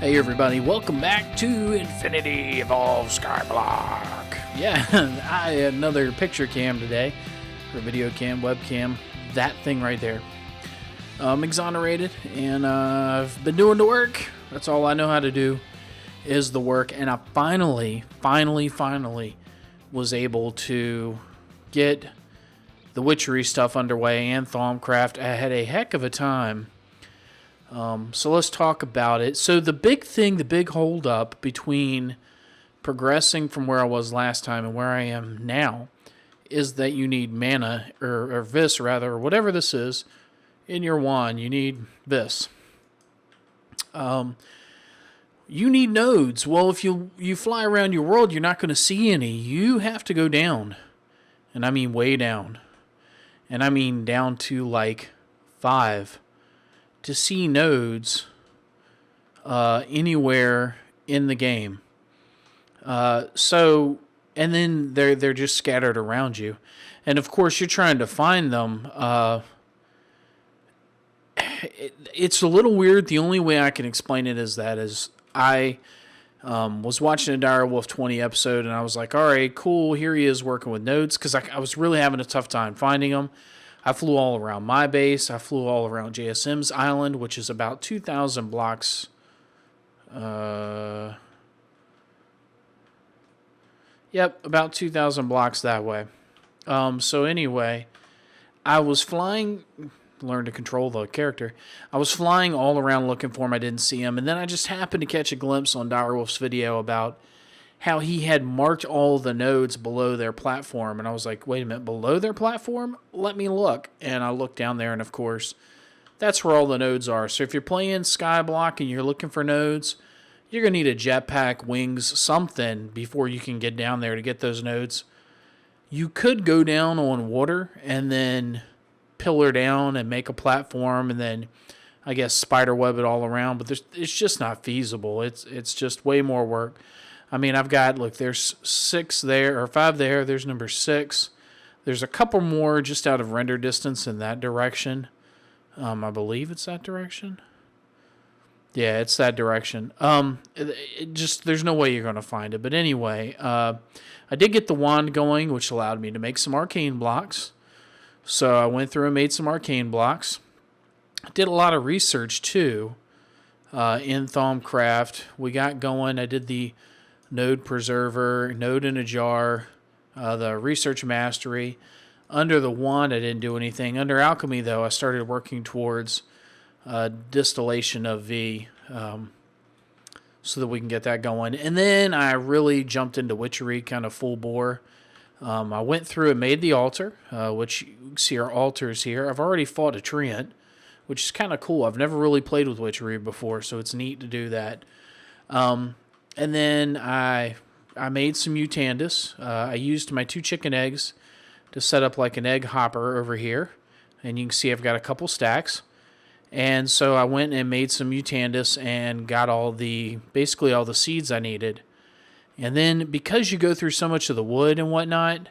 Hey everybody, welcome back to Infinity Evolved Skyblock. Yeah, I had another picture cam today, or video cam, webcam, that thing right there. I'm exonerated, and I've been doing the work. That's all I know how to do, is the work, and I finally was able to get the witchery stuff underway and Thaumcraft. I had a heck of a time. So let's talk about it. So the big hold up between progressing from where I was last time and where I am now is that you need mana, or vis rather, or whatever this is, in your wand. You need this. You need nodes. Well, if you fly around your world, you're not going to see any. You have to go down. And I mean way down. And I mean down to like 5. To see nodes anywhere in the game. And then they're just scattered around you. And of course, you're trying to find them. It's a little weird. The only way I can explain it is I was watching a Dire Wolf 20 episode, and I was like, all right, cool, here he is working with nodes, because I was really having a tough time finding them. I flew all around my base. I flew all around JSM's island, which is about 2,000 blocks. About 2,000 blocks that way. So anyway, I was flying, learn to control the character. I was flying all around looking for him. I didn't see him. And then I just happened to catch a glimpse on Direwolf's video about how he had marked all the nodes below their platform. And I was like, wait a minute, below their platform? Let me look. And I looked down there, and of course, that's where all the nodes are. So if you're playing Skyblock and you're looking for nodes, you're going to need a jetpack, wings, something before you can get down there to get those nodes. You could go down on water and then pillar down and make a platform and then, I guess, spiderweb it all around. But it's just not feasible. It's just way more work. I mean, there's 6 there, or 5 there. There's number 6. There's a couple more just out of render distance in that direction. I believe it's that direction. Yeah, it's that direction. There's no way you're going to find it. But anyway, I did get the wand going, which allowed me to make some arcane blocks. So I went through and made some arcane blocks. I did a lot of research, too, in Thaumcraft. We got going. I did the Node Preserver, Node in a Jar, the Research Mastery. Under the Wand, I didn't do anything. Under Alchemy, though, I started working towards distillation of V, so that we can get that going. And then I really jumped into witchery, kind of full bore. I went through and made the altar, which you can see our altars here. I've already fought a treant, which is kind of cool. I've never really played with witchery before, so it's neat to do that. And then I made some mutandis. I used my 2 chicken eggs to set up like an egg hopper over here. And you can see I've got a couple stacks. And so I went and made some mutandis and got basically all the seeds I needed. And then because you go through so much of the wood and whatnot,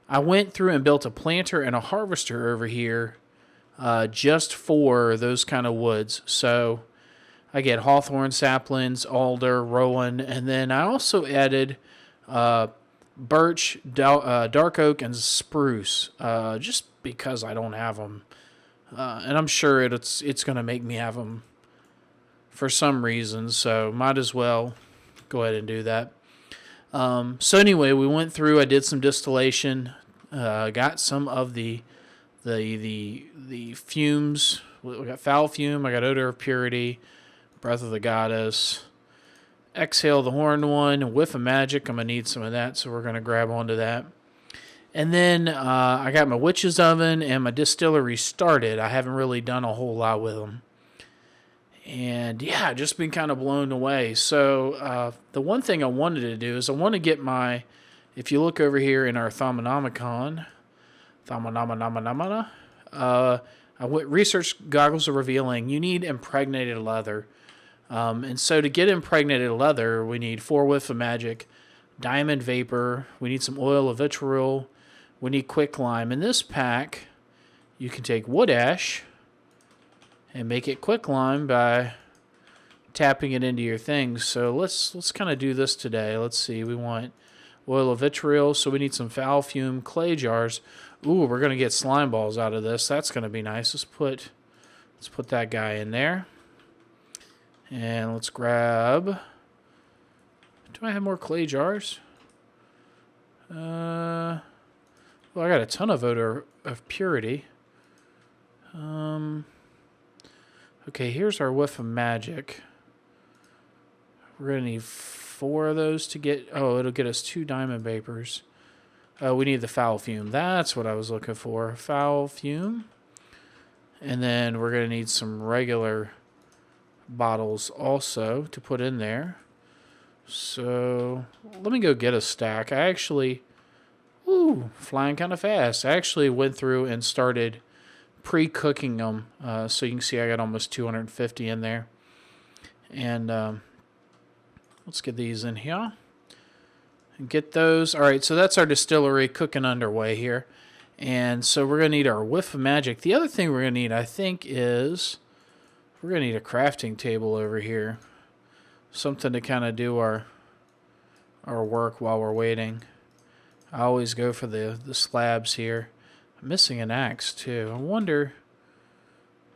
I went through and built a planter and a harvester over here just for those kind of woods. So I get hawthorn saplings, alder, rowan, and then I also added birch, dark oak, and spruce, just because I don't have them. And I'm sure it's going to make me have them for some reason, so might as well go ahead and do that. So anyway, we went through, I did some distillation, got some of the fumes. We got foul fume, I got odor of purity, breath of the goddess, exhale the horned one, whiff of magic. I'm going to need some of that, so we're going to grab onto that. And then I got my witch's oven and my distillery started. I haven't really done a whole lot with them. And yeah, just been kind of blown away. So the one thing I wanted to do is I want to get if you look over here in our Thaumonomicon, research goggles are revealing you need impregnated leather. And so to get impregnated leather, we need 4 whiff of magic, diamond vapor, we need some oil of vitriol, we need quicklime. In this pack, you can take wood ash and make it quicklime by tapping it into your things. So let's kind of do this today. Let's see. We want oil of vitriol, so we need some foul fume, clay jars. Ooh, we're gonna get slime balls out of this. That's gonna be nice. Let's put that guy in there, and let's grab. Do I have more clay jars? Well, I got a ton of odor of purity. Okay, here's our whiff of magic. We're going to need 4 of those to get... Oh, it'll get us 2 diamond vapors. We need the foul fume. That's what I was looking for. Foul fume. And then we're going to need some regular bottles also to put in there. So, let me go get a stack. I actually... Ooh, flying kind of fast. I actually went through and started pre-cooking them. So you can see I got almost 250 in there. And let's get these in here. And get those. All right, so that's our distillery cooking underway here. And so we're going to need our whiff of magic. The other thing we're going to need, I think, is we're going to need a crafting table over here. Something to kind of do our work while we're waiting. I always go for the slabs here. I'm missing an axe, too. I wonder...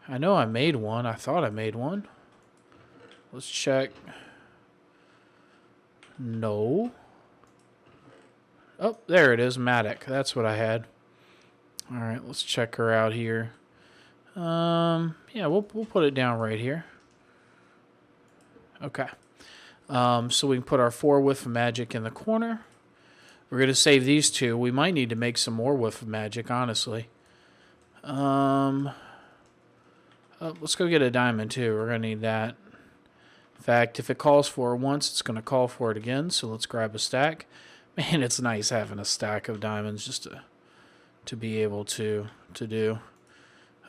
I know I made one. I thought I made one. Let's check. No. Oh, there it is. Matic. That's what I had. Alright, let's check her out here. Yeah, we'll put it down right here. Okay. So we can put our 4 whiff of magic in the corner. We're going to save these 2. We might need to make some more whiff of magic, honestly. Let's go get a diamond, too. We're going to need that. In fact, if it calls for it once, it's going to call for it again. So let's grab a stack. Man, it's nice having a stack of diamonds just to be able to do.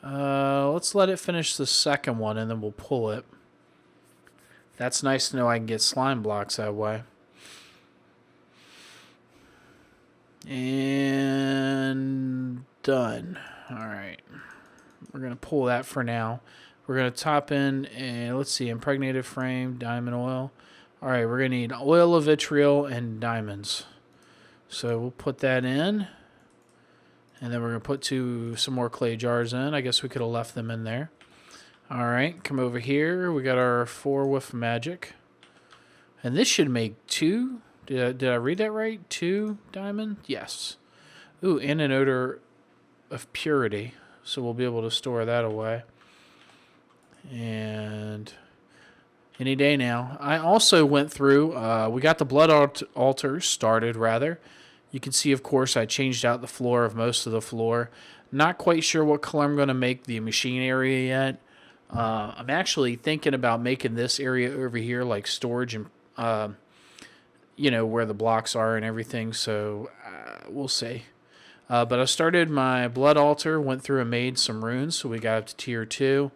Let's let it finish the second one, and then we'll pull it. That's nice to know I can get slime blocks that way. And done. Alright. We're going to pull that for now. We're going to top in, and let's see, impregnated frame, diamond oil. Alright, we're going to need oil of vitriol and diamonds. So we'll put that in. And then we're going to put some more clay jars in. I guess we could have left them in there. Alright, come over here. We got our 4 whiff of magic. And this should make 2. Did I read that right? 2 diamond? Yes. Ooh, and an odor of purity. So we'll be able to store that away. And any day now. I also went through, we got the blood altar started, rather. You can see, of course, I changed out the floor of most of the floor. Not quite sure what color I'm going to make the machine area yet. I'm actually thinking about making this area over here like storage and... you know, where the blocks are and everything, so we'll see. But I started my blood altar, went through and made some runes, so we got up to tier 2.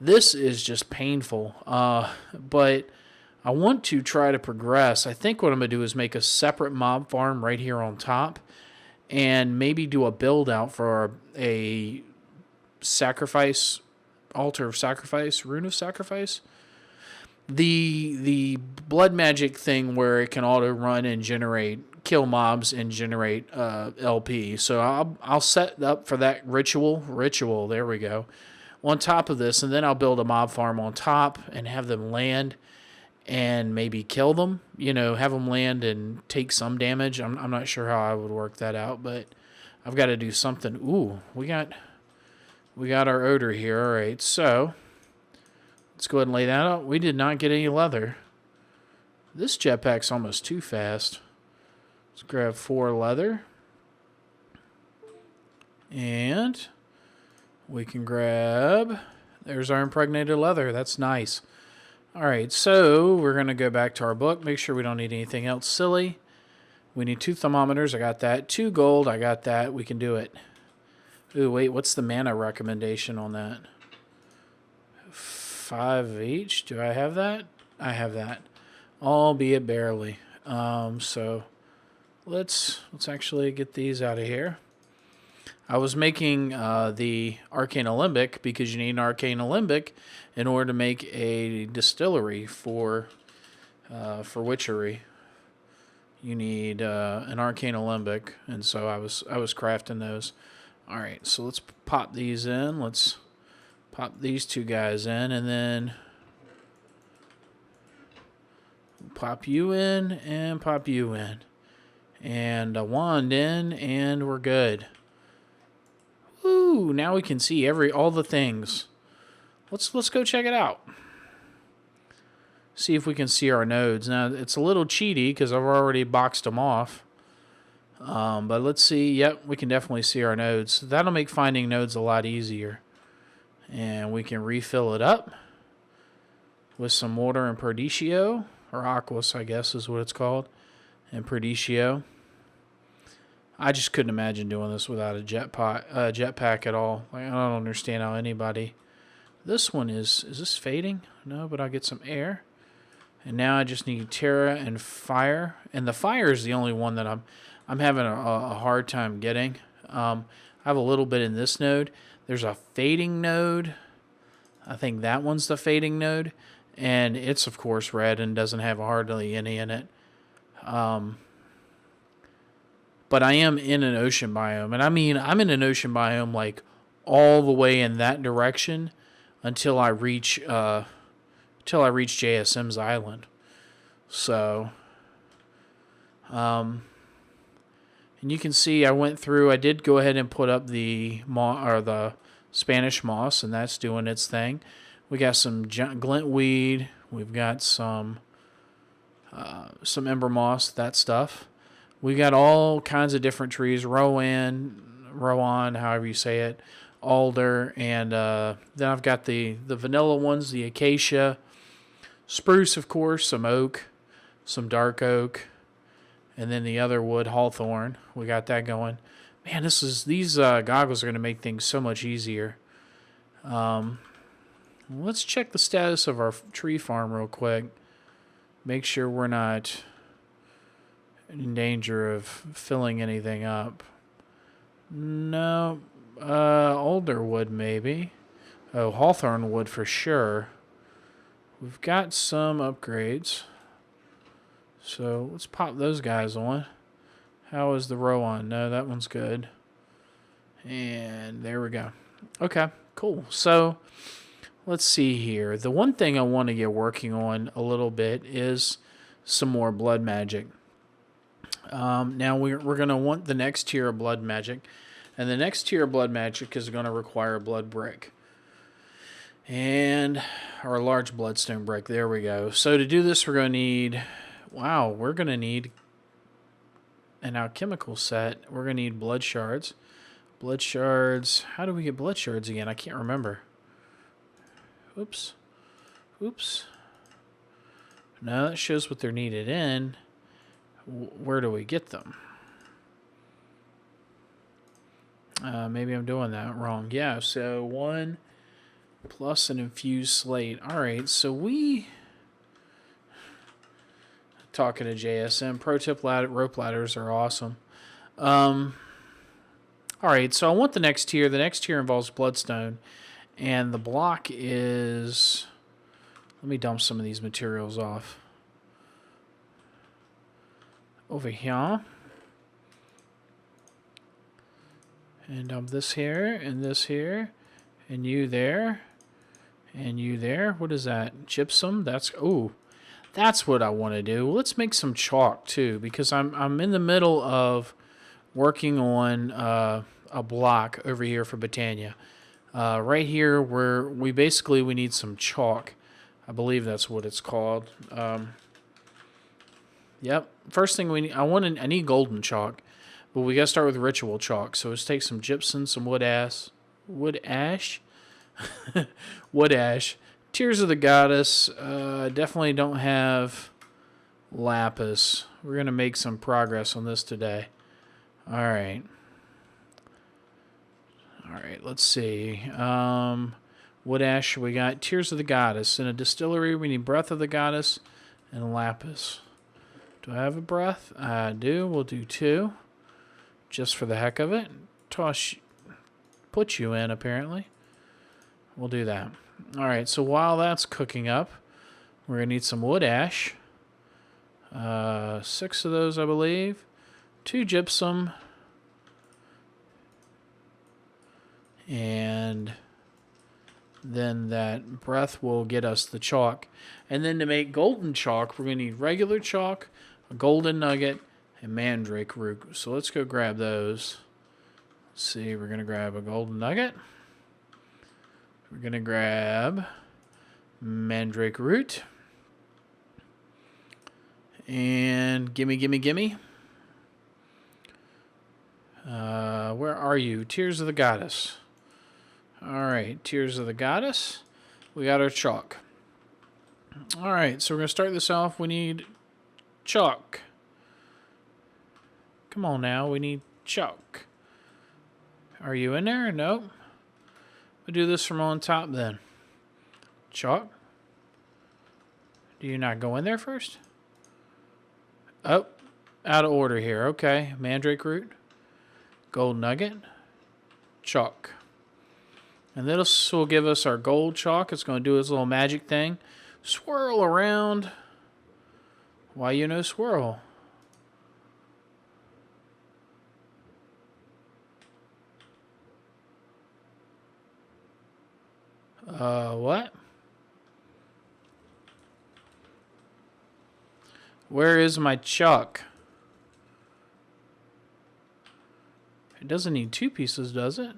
This is just painful, but I want to try to progress. I think what I'm going to do is make a separate mob farm right here on top, and maybe do a build out for a sacrifice, altar of sacrifice, rune of sacrifice. The blood magic thing where it can auto run and kill mobs and generate LP. So I'll set up for that ritual. There we go. On top of this, and then I'll build a mob farm on top and have them land and maybe kill them. You know, have them land and take some damage. I'm not sure how I would work that out, but I've got to do something. Ooh, we got our odor here. All right, so. Let's go ahead and lay that out. We did not get any leather. This jetpack's almost too fast. Let's grab 4 leather. And we can grab... There's our impregnated leather. That's nice. Alright, so we're going to go back to our book. Make sure we don't need anything else silly. We need 2 thermometers. I got that. 2 gold. I got that. We can do it. Ooh, wait. What's the mana recommendation on that? 5 each. Do I have that? I have that, albeit barely. So let's actually get these out of here. I was making the arcane alembic because you need an arcane alembic in order to make a distillery for witchery. You need an arcane alembic, and so I was crafting those. All right, so let's pop these in. Let's pop these two guys in, and then pop you in and pop you in, and a wand in, and we're good. Woo! Now we can see all the things. Let's go check it out. See if we can see our nodes. Now it's a little cheaty because I've already boxed them off. But let's see. Yep, we can definitely see our nodes. That'll make finding nodes a lot easier. And we can refill it up with some water and Perdicio, or Aquas, I guess is what it's called, and Perdicio. I just couldn't imagine doing this without a jetpack at all. Like, I don't understand how anybody. This one is this fading? No, but I'll get some air. And now I just need Terra and Fire, and the Fire is the only one that I'm having a hard time getting. I have a little bit in this node. There's a fading node. I think that one's the fading node, and it's of course red and doesn't have hardly any in it. But I am in an ocean biome, and I mean I'm in an ocean biome like all the way in that direction until I reach JSM's island. So, and you can see I went through. I did go ahead and put up the Spanish moss, and that's doing its thing. We got some glintweed. We've got some ember moss, that stuff. We got all kinds of different trees, rowan, however you say it, alder, and then I've got the vanilla ones, the acacia, spruce, of course, some oak, some dark oak, and then the other wood, hawthorn. We got that going. Man, these goggles are going to make things so much easier. Let's check the status of our tree farm real quick. Make sure we're not in danger of filling anything up. No, alder wood maybe. Oh, hawthorn wood for sure. We've got some upgrades. So let's pop those guys on. How is the rowan? No, that one's good. And there we go. Okay, cool. So let's see here. The one thing I want to get working on a little bit is some more blood magic. Now we're going to want the next tier of blood magic. And the next tier of blood magic is going to require a blood brick. Or a large bloodstone brick. There we go. So to do this, we're going to need... Wow, we're going to need an alchemical set. We're going to need blood shards. Blood shards. How do we get blood shards again? I can't remember. Oops. No, that shows what they're needed in. Where do we get them? Maybe I'm doing that wrong. Yeah, so 1 plus an infused slate. All right, so we... Talking to JSM, pro tip rope ladders are awesome. All right, so I want the next tier. The next tier involves bloodstone, and the block is... Let me dump some of these materials off. Over here. And dump this here, and this here, and you there, and you there. What is that? Gypsum? That's what I want to do. Let's make some chalk too, because I'm in the middle of working on a block over here for Botania. Right here, where we need some chalk. I believe that's what it's called. Yep. First thing we need, I need golden chalk, but we gotta start with ritual chalk. So let's take some gypsum, some wood ash. Tears of the Goddess. Definitely don't have lapis. We're going to make some progress on this today. All right, let's see. Wood ash, we got Tears of the Goddess. In a distillery, we need Breath of the Goddess and lapis. Do I have a breath? I do. We'll do 2. Just for the heck of it. put you in, apparently. We'll do that. All right, so while that's cooking up, we're going to need some wood ash. 6 of those, I believe. 2 gypsum. And then that breath will get us the chalk. And then to make golden chalk, we're going to need regular chalk, a golden nugget, and mandrake root. So let's go grab those. Let's see, we're going to grab a golden nugget. We're going to grab mandrake root. And gimme. Where are you? Tears of the Goddess. All right, Tears of the Goddess. We got our chalk. All right, so we're going to start this off. We need chalk. Come on now, we need chalk. Are you in there? Nope. We'll do this from on top then. Chalk. Do you not go in there first? Oh, out of order here. Okay, mandrake root, gold nugget, chalk. And this will give us our gold chalk. It's going to do its little magic thing. Swirl around. Why you no swirl? What? Where is my chalk? It doesn't need 2 pieces, does it?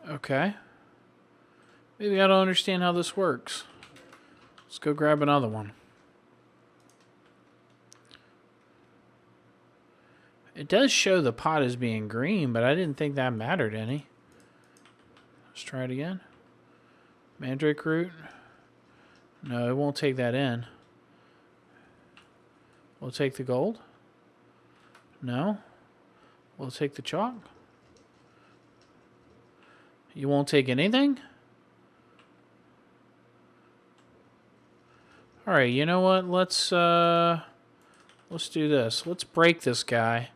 Okay. Maybe I don't understand how this works. Let's go grab another one. It does show the pot as being green, but I didn't think that mattered any. Let's try it again. Mandrake root. No, it won't take that in. We'll take the gold. No. We'll take the chalk. You won't take anything? All right, you know what? Let's do this. Let's break this guy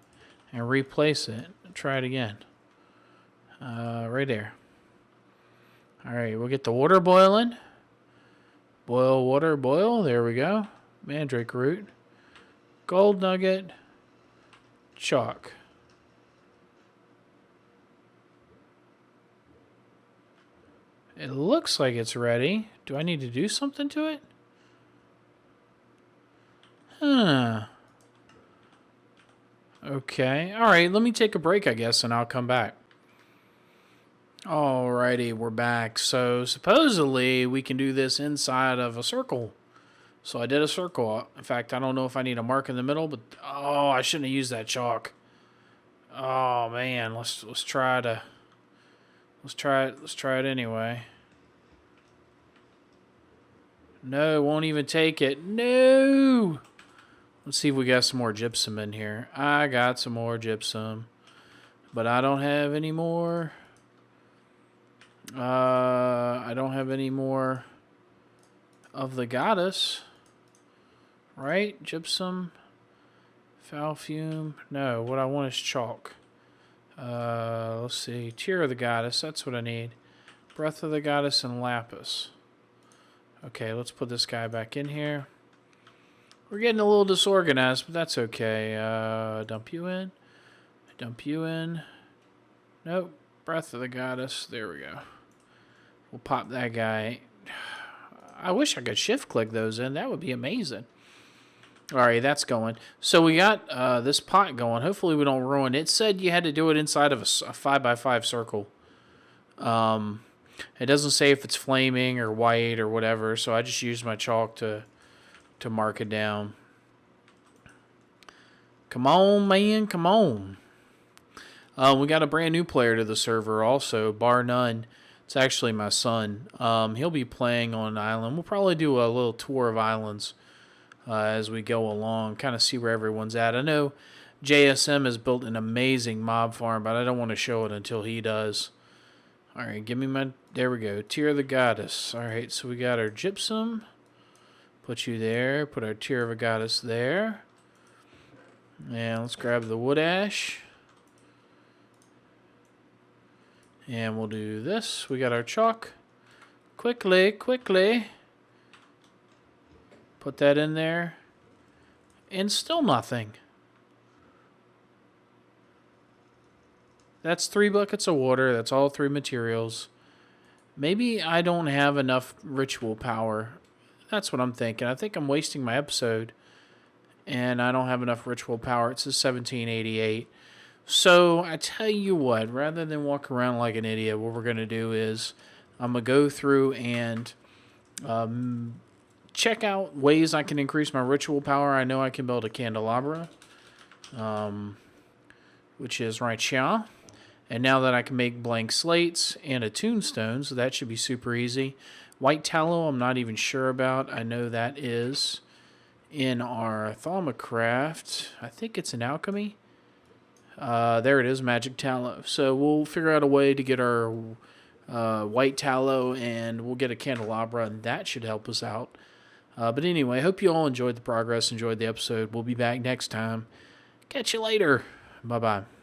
and replace it. Try it again. Right there. All right, we'll get the water boiling. Boil water, boil. There we go. Mandrake root. Gold nugget. Chalk. It looks like it's ready. Do I need to do something to it? Huh. Okay. All right, let me take a break, I guess, and I'll come back. Alrighty, we're back. So supposedly we can do this inside of a circle. So I did a circle. In fact, I don't know if I need a mark in the middle, but oh, I shouldn't have used that chalk. Oh man, let's try it. Let's try it anyway. No, it won't even take it. No. Let's see if we got some more gypsum in here. I got some more gypsum, but I don't have any more. I don't have any more of the goddess. Right? Gypsum. Foul fume. No, what I want is chalk. Let's see. Tear of the goddess. That's what I need. Breath of the goddess and lapis. Okay, let's put this guy back in here. We're getting a little disorganized, but that's okay. Dump you in. Dump you in. Nope. Breath of the goddess. There we go. We'll pop that guy. I wish I could shift click those in. That would be amazing. All right, that's going. So we got this pot going. Hopefully we don't ruin it. It said you had to do it inside of a 5x5 circle. It doesn't say if it's flaming or white or whatever, so I just used my chalk to mark it down. Come on, man, come on. We got a brand new player to the server also, bar none. It's actually my son. He'll be playing on an island. We'll probably do a little tour of islands as we go along, kind of see where everyone's at. I know JSM has built an amazing mob farm, but I don't want to show it until he does. All right, give me my... There we go. Tear of the goddess. All right, so we got our gypsum. Put you there. Put our tear of a goddess there. And let's grab the wood ash. And we'll do this. We got our chalk. Quickly. Put that in there. And still nothing. That's 3 buckets of water. That's all 3 materials. Maybe I don't have enough ritual power. That's what I'm thinking. I think I'm wasting my episode. And I don't have enough ritual power. It says 1788. So I tell you what, rather than walk around like an idiot, what we're going to do is I'm going to go through and check out ways I can increase my ritual power. I know I can build a candelabra, which is right here. And now that I can make blank slates and a tombstone, so that should be super easy. White tallow, I'm not even sure about. I know that is in our Thalmacraft. I think it's in alchemy. There it is, magic tallow. So we'll figure out a way to get our white tallow, and we'll get a candelabra, and that should help us out. But anyway, hope you all enjoyed the progress, enjoyed the episode. We'll be back next time. Catch you later. Bye-bye.